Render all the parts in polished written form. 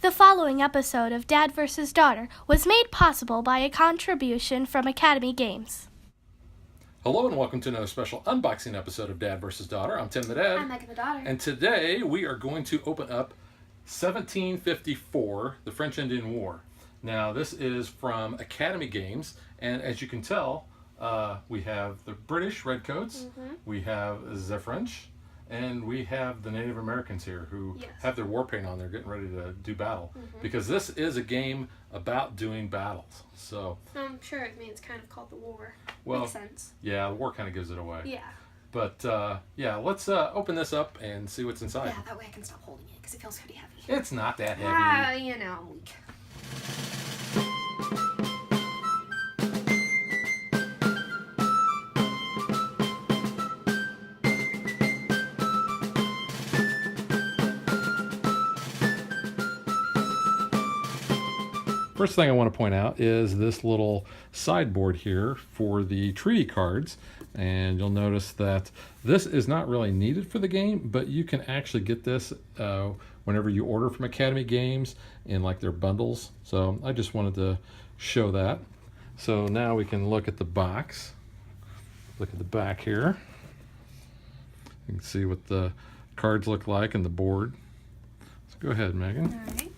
The following episode of Dad vs. Daughter was made possible by a contribution from Academy Games. Hello and welcome to another special unboxing episode of Dad vs. Daughter. I'm Tim the Dad. I'm Megan the Daughter. And today we are going to open up 1754, the French Indian War. Now this is from Academy Games, and as you can tell, we have the British Redcoats, we have the French, and we have the Native Americans here who have their war paint on. They're getting ready to do battle because this is a game about doing battles. So I'm sure it means kind of called the war. Well, makes sense. Yeah, the war kind of gives it away. Yeah. But yeah, let's open this up and see what's inside. Yeah, that way I can stop holding it because it feels pretty heavy. It's not that heavy. You know, I'm weak. First thing I want to point out is this little sideboard here for the treaty cards, and you'll notice that this is not really needed for the game, but you can actually get this whenever you order from Academy Games in like their bundles. So I just wanted to show that. So now we can look at the box. Look at the back here. You can see what the cards look like and the board. So go ahead, Megan. All right.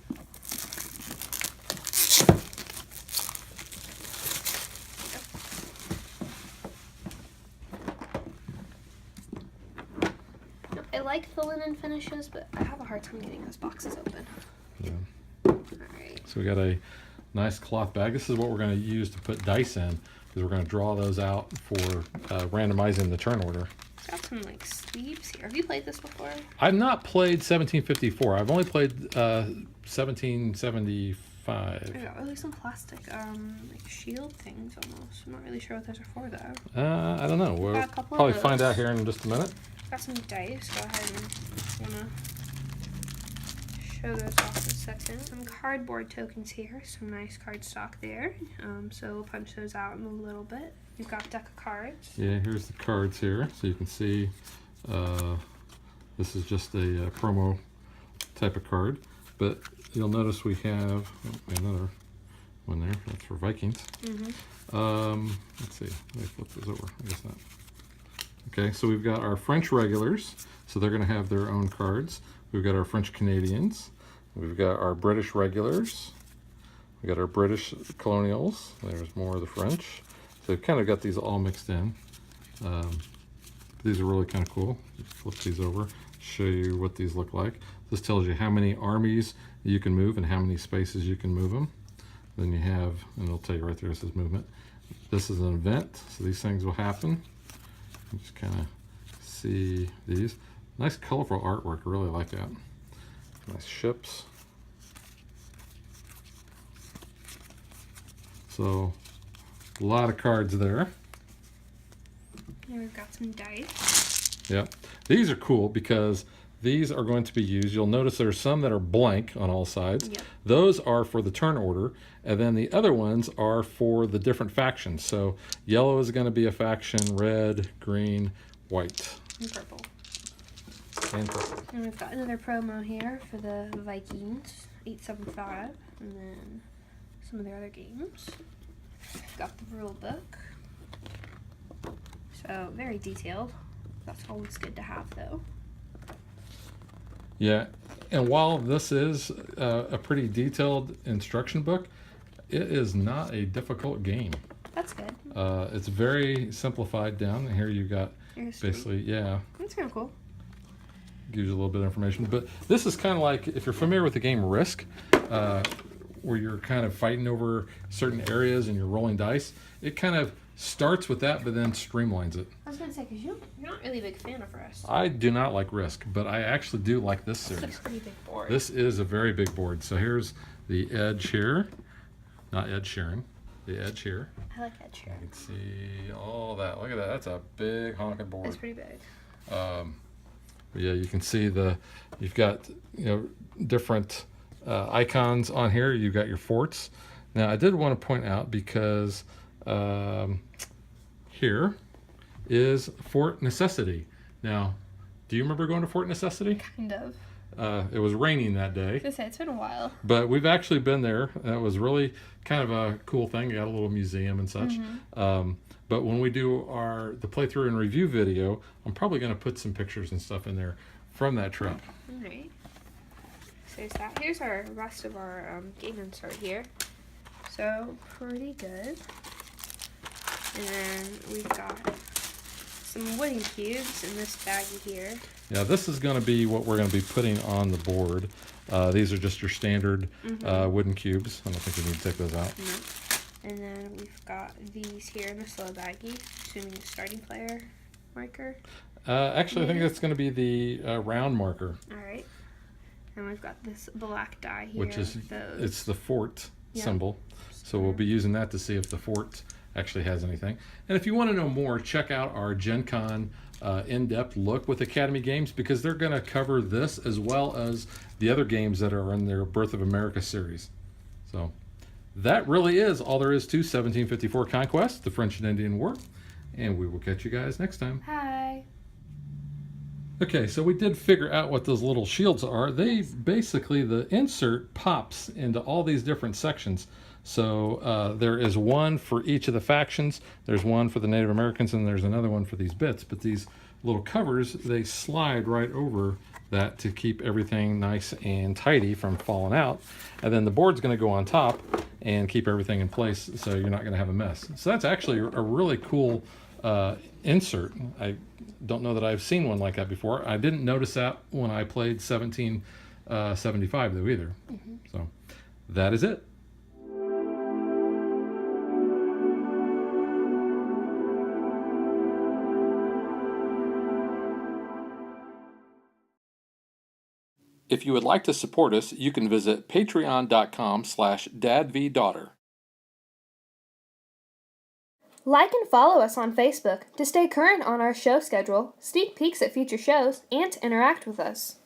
I like the linen finishes, but I have a hard time getting those boxes open. Yeah. Alright. So we got a nice cloth bag. This is what we're going to use to put dice in, because we're going to draw those out for randomizing the turn order. It's got some like sleeves here. Have you played this before? I've not played 1754. I've only played 1775. I got really some plastic like shield things almost. I'm not really sure what those are for though. I don't know. We'll Got a couple probably of find those. out here in just a minute. Got some dice. Go ahead and wanna show those off in a second. Some cardboard tokens here. Some nice cardstock there. So we'll punch those out in a little bit. You've got a deck of cards. Yeah, here's the cards here. So you can see this is just a promo type of card. But you'll notice we have another one there. That's for Vikings. Let's see. Let me flip those over. I guess not. Okay, so we've got our French regulars. So they're going to have their own cards. We've got our French Canadians. We've got our British regulars. We've got our British colonials. There's more of the French. So we've kind of got these all mixed in. These are really kind of cool. Just flip these over, show you what these look like. This tells you how many armies you can move and how many spaces you can move them. Then you have, and it'll tell you right there, it says movement. This is an event, so these things will happen. You just kind of see these. Nice colorful artwork, I really like that. Nice ships. So, a lot of cards there. Here we've got some dice. Yeah, these are cool because these are going to be used. You'll notice there's some that are blank on all sides. Yep. Those are for the turn order, and then the other ones are for the different factions. So yellow is going to be a faction, red, green, white. And purple. And purple. And we've got another promo here for the Vikings, 875, and then some of their other games. We've got the rule book. So very detailed. That's always good to have though. Yeah, and while this is a pretty detailed instruction book, it is not a difficult game. That's good. It's very simplified down. Here you've got Here's basically, yeah, That's kind of cool. gives you a little bit of information. But this is kind of like, if you're familiar with the game Risk, where you're kind of fighting over certain areas and you're rolling dice, it kind of starts with that, but then streamlines it. I was going to say, because you're not really a big fan of Risk. I do not like Risk, but I actually do like this series. It's a pretty big board. This is a very big board. So here's the edge here. Not Ed Sheeran. The edge here. I like that chair. You can see all that. Look at that. That's a big honking board. It's pretty big. Yeah, you can see you've got, different icons on here. You've got your forts. Now, I did want to point out, because here is Fort Necessity. Now, do you remember going to Fort Necessity? Kind of. It was raining that day. It's been a while. But we've actually been there. That was really kind of a cool thing. You got a little museum and such. But when we do the playthrough and review video, I'm probably going to put some pictures and stuff in there from that trip. All right. So there's that. Here's our rest of our game insert here. So pretty good. And then we've got some wooden cubes in this baggie here. Yeah, this is going to be what we're going to be putting on the board. These are just your standard wooden cubes. I don't think we need to take those out. No. And then we've got these here in this little baggie, assuming the starting player marker. Actually, I think that's going to be the round marker. All right. And we've got this black die here. Which is, it's the fort symbol. Yep. So we'll be using that to see if the fort actually has anything. And if you want to know more, check out our Gen Con in-depth look with Academy Games, because they're going to cover this as well as the other games that are in their Birth of America series. So that really is all there is to 1754 Conquest, the French and Indian War. And we will catch you guys next time. Hi. Okay, so we did figure out what those little shields are. They basically, the insert pops into all these different sections. So there is one for each of the factions. There's one for the Native Americans, and there's another one for these bits. But these little covers, they slide right over that to keep everything nice and tidy from falling out. And then the board's going to go on top and keep everything in place so you're not going to have a mess. So that's actually a really cool insert. I don't know that I've seen one like that before. I didn't notice that when I played 1775 though either. So that is it. If you would like to support us, you can visit patreon.com/dadvdaughter. Like and follow us on Facebook to stay current on our show schedule, sneak peeks at future shows, and to interact with us.